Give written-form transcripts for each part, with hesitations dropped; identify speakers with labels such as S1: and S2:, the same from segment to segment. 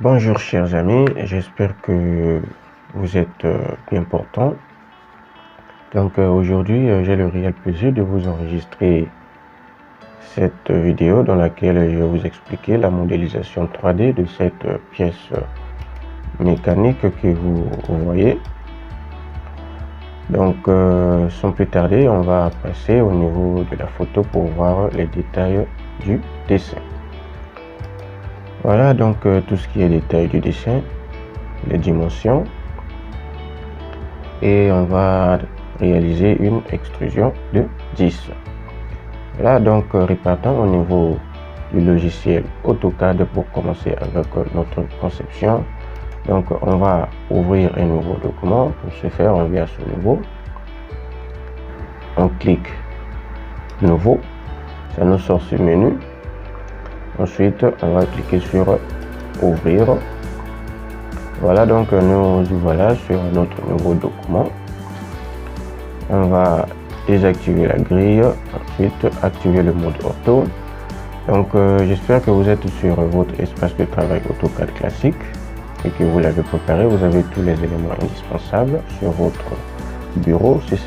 S1: Bonjour chers amis, j'espère que vous êtes bien portants. Donc aujourd'hui, j'ai le réel plaisir de vous enregistrer cette vidéo dans laquelle je vais vous expliquer la modélisation 3D de cette pièce mécanique que vous voyez. Donc sans plus tarder, on va passer au niveau de la photo pour voir les détails du dessin. Voilà donc tout ce qui est détail du dessin, les dimensions, et on va réaliser une extrusion de 10. Là donc repartons au niveau du logiciel AutoCAD pour commencer avec notre conception. Donc on va ouvrir un nouveau document. Pour ce faire, on vient sur nouveau, on clique nouveau, ça nous sort ce menu. Ensuite on va cliquer sur ouvrir. Voilà donc nous voilà sur notre nouveau document. On va désactiver la grille, ensuite activer le mode ortho. Donc j'espère que vous êtes sur votre espace de travail AutoCAD classique et que vous l'avez préparé. Vous avez tous les éléments indispensables sur votre bureau. Si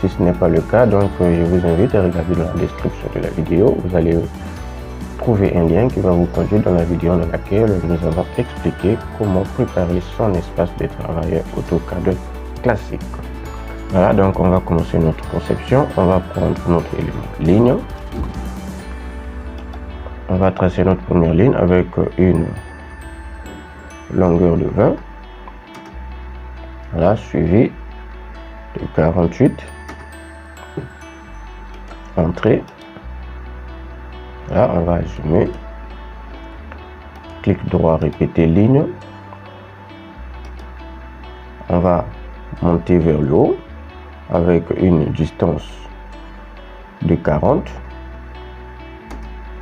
S1: ce n'est pas le cas, donc je vous invite à regarder dans la description de la vidéo. Vous allez trouver un lien qui va vous conduire dans la vidéo dans laquelle nous avons expliqué comment préparer son espace de travail AutoCAD classique. Voilà, donc on va commencer notre conception. On va prendre notre élément ligne. On va tracer notre première ligne avec une longueur de 20. Voilà, suivi de 48. Entrée. Là, on va zoomer. Clic droit, répéter ligne. On va monter vers le haut avec une distance de 40.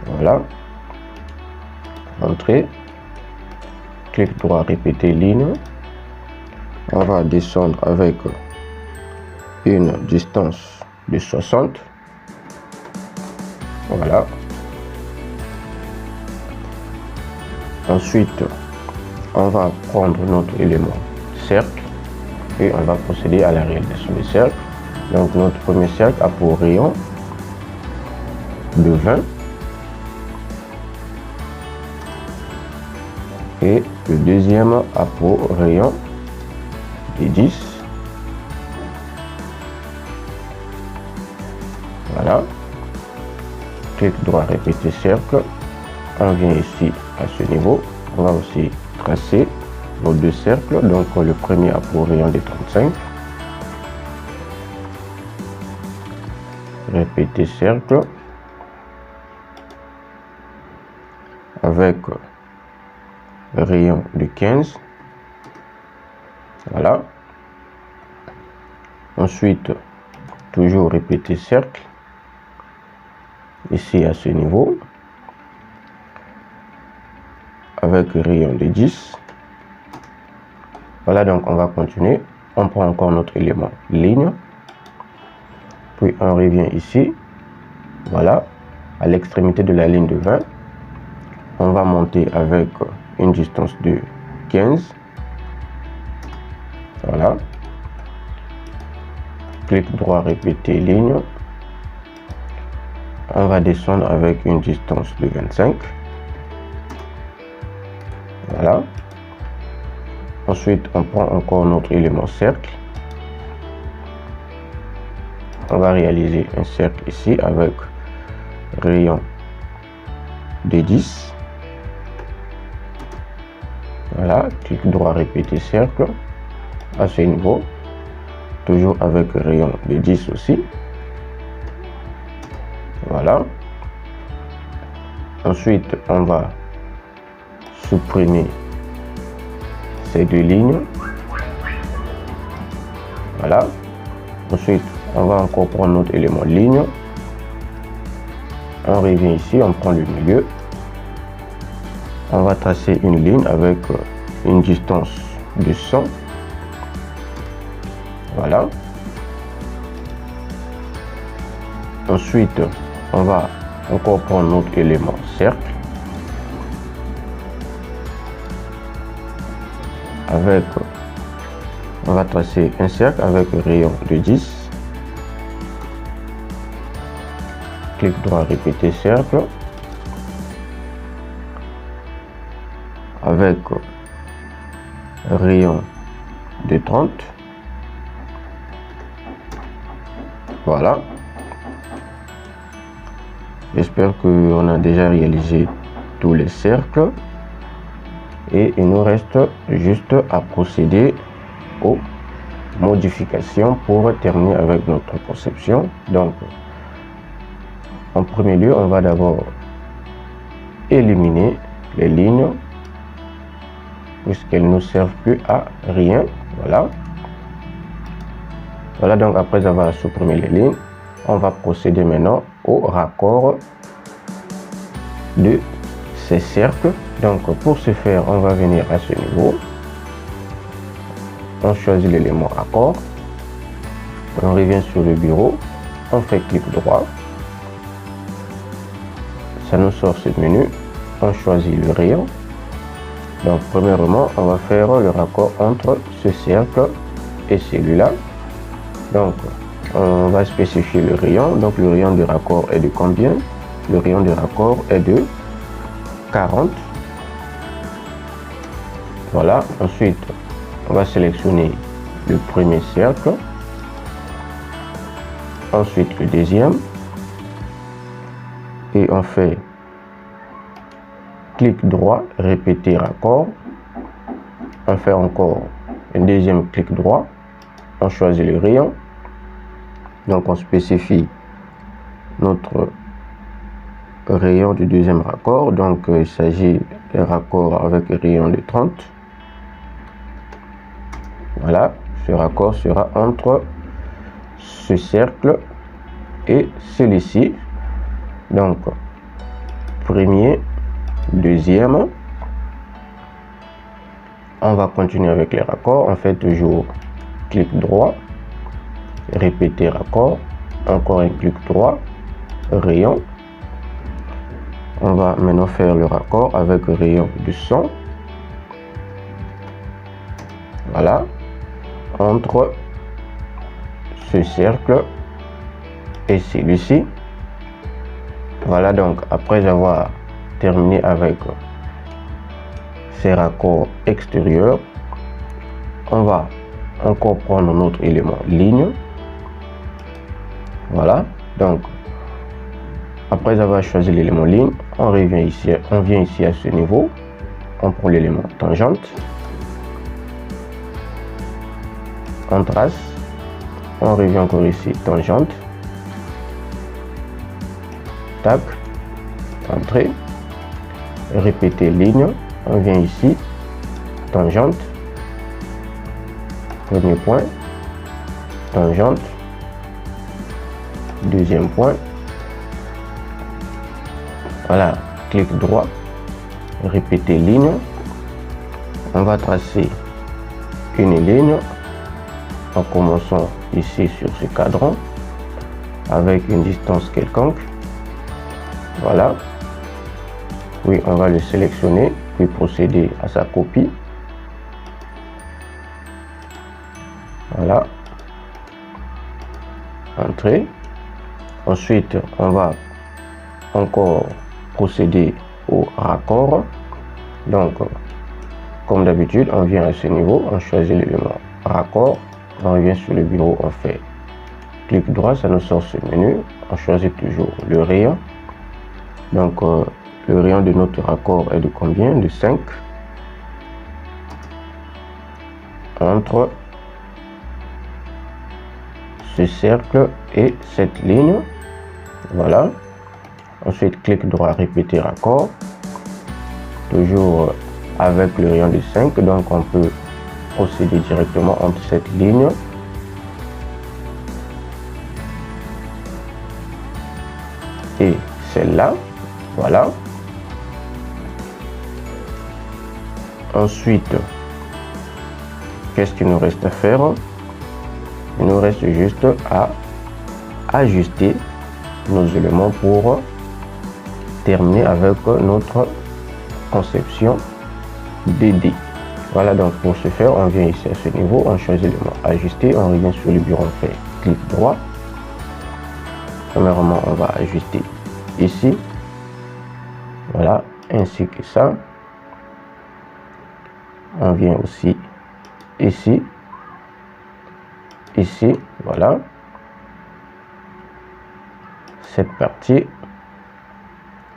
S1: Voilà. Entrée. Clic droit, répéter ligne. On va descendre avec une distance de 60. Voilà. Ensuite, on va prendre notre élément cercle et on va procéder à la réalisation du cercle. Donc notre premier cercle a pour rayon de 20 et le deuxième a pour rayon de 10. Voilà. Clic droit, répéter cercle. On vient ici à ce niveau. On va aussi tracer nos deux cercles. Donc le premier a pour rayon de 35. Répéter cercle avec rayon de 15. Voilà. Ensuite, toujours répéter cercle ici à ce niveau avec rayon de 10. Voilà, donc on va continuer. On prend encore notre élément ligne, puis on revient ici. Voilà, à l'extrémité de la ligne de 20, on va monter avec une distance de 15. Voilà. Clic droit, répéter ligne. On va descendre avec une distance de 25. Voilà. Ensuite, on prend encore notre élément cercle. On va réaliser un cercle ici avec rayon de 10. Voilà. Clic droit, répéter cercle à ce niveau. Toujours avec rayon de 10 aussi. Voilà. Ensuite, on va supprimer ces deux lignes. Voilà. Ensuite, on va encore prendre notre élément ligne. On revient ici, on prend le milieu. On va tracer une ligne avec une distance de 100. Voilà. Ensuite, on va encore prendre notre élément cercle. avec, on va tracer un cercle avec rayon de 10. Clic droit, répéter cercle. Avec rayon de 30. Voilà. J'espère qu'on a déjà réalisé tous les cercles. Et il nous reste juste à procéder aux modifications pour terminer avec notre conception. Donc, en premier lieu, on va d'abord éliminer les lignes puisqu'elles ne servent plus à rien. Voilà. Voilà, donc après avoir supprimé les lignes, on va procéder maintenant au raccord de ces cercles. Donc pour ce faire, on va venir à ce niveau. On choisit l'élément raccord. On revient sur le bureau. On fait clic droit. Ça nous sort ce menu. On choisit le rayon. Donc premièrement, on va faire le raccord entre ce cercle et celui-là. Donc on va spécifier le rayon. Donc le rayon de raccord est de combien? Le rayon de raccord est de 40. Voilà. Ensuite, on va sélectionner le premier cercle. Ensuite le deuxième. Et on fait clic droit, répéter raccord. On fait encore un deuxième clic droit. On choisit le rayon. Donc on spécifie notre rayon du deuxième raccord. Donc il s'agit d'un raccord avec un rayon de 30. Voilà, ce raccord sera entre ce cercle et celui-ci. Donc premier, deuxième. On va continuer avec les raccords. On fait toujours clic droit, répéter raccord, encore un clic droit, rayon. On va maintenant faire le raccord avec rayon de 100. Voilà, entre ce cercle et celui-ci. Voilà, donc après avoir terminé avec ces raccords extérieurs, on va encore prendre notre élément ligne. Voilà, donc après avoir choisi l'élément ligne, on vient ici à ce niveau, on prend l'élément tangente, on trace, on revient encore ici tangente, tac, entrée, répéter ligne, on vient ici tangente, premier point, tangente, deuxième point. Voilà, clic droit, répéter ligne. On va tracer une ligne en commençant ici sur ce cadran avec une distance quelconque. Voilà. Oui, on va le sélectionner puis procéder à sa copie. Voilà. Entrée. Ensuite, on va encore procéder au raccord. Donc, comme d'habitude, on vient à ce niveau, on choisit l'élément raccord, on revient sur le bureau, on fait clic droit, ça nous sort ce menu, on choisit toujours le rayon. Donc, le rayon de notre raccord est de combien? De 5. Entre ce cercle et cette ligne. Voilà. Ensuite, clic droit, répéter raccord. Toujours avec le rayon de 5. Donc, on peut procéder directement entre cette ligne et celle-là. Voilà. Ensuite, qu'est-ce qu'il nous reste à faire? Il nous reste juste à ajuster nos éléments pour terminer avec notre conception 2D. Voilà, donc pour ce faire, on vient ici à ce niveau, on choisit le mot ajuster, on revient sur le bureau, on fait clic droit. Premièrement, on va ajuster ici, voilà, ainsi que ça. On vient aussi ici, ici, voilà, cette partie,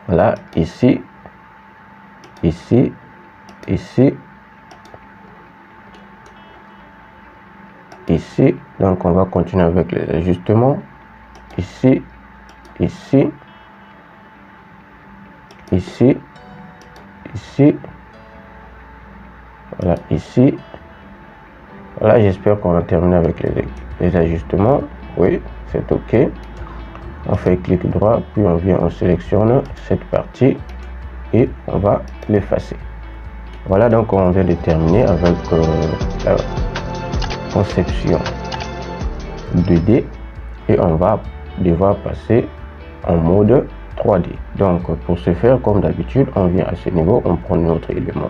S1: voilà, ici, ici, ici, ici. Donc on va continuer avec les ajustements ici, ici, ici, ici, voilà, ici, voilà. J'espère qu'on a terminé avec les ajustements. Oui, c'est ok. On fait clic droit, puis on vient, on sélectionne cette partie et on va l'effacer. Voilà, donc on vient de terminer avec la conception 2D et on va devoir passer en mode 3D. Donc pour ce faire, comme d'habitude, on vient à ce niveau, on prend notre élément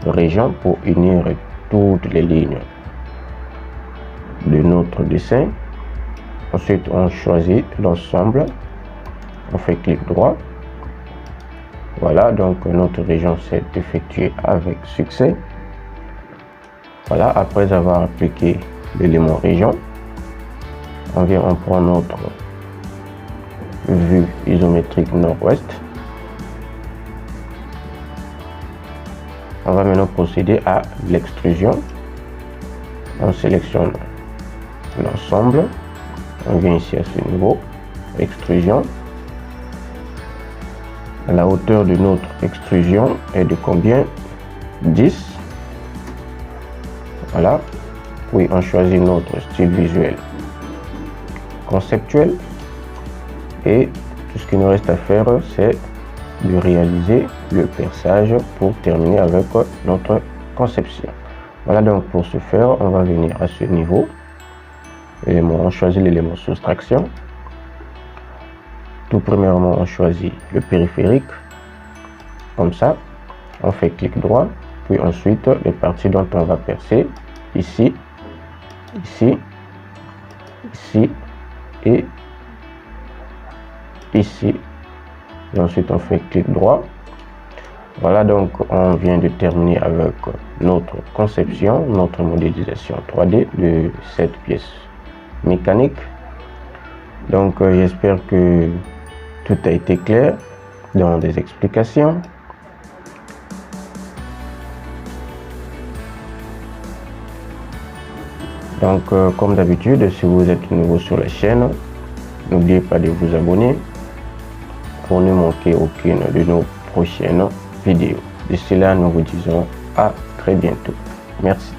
S1: région pour unir toutes les lignes de notre dessin. Ensuite, on choisit l'ensemble, on fait clic droit. Voilà, donc notre région s'est effectuée avec succès. Voilà, après avoir appliqué l'élément région, on vient, on prend notre vue isométrique nord-ouest. On va maintenant procéder à l'extrusion. On sélectionne l'ensemble. On vient ici à ce niveau, extrusion. La hauteur de notre extrusion est de combien? 10. Voilà. Oui, on choisit notre style visuel conceptuel. Et tout ce qu'il nous reste à faire, c'est de réaliser le perçage pour terminer avec notre conception. Voilà, donc pour ce faire, on va venir à ce niveau. On choisit l'élément soustraction. Tout premièrement, on choisit le périphérique, comme ça. On fait clic droit, puis ensuite les parties dont on va percer, ici, ici, ici et ici. Et ensuite on fait clic droit. Voilà, donc on vient de terminer avec notre conception, notre modélisation 3D de cette pièce mécanique. Donc j'espère que tout a été clair dans des explications. Donc comme d'habitude, si vous êtes nouveau sur la chaîne, n'oubliez pas de vous abonner pour ne manquer aucune de nos prochaines vidéos. D'ici là, nous vous disons à très bientôt. Merci.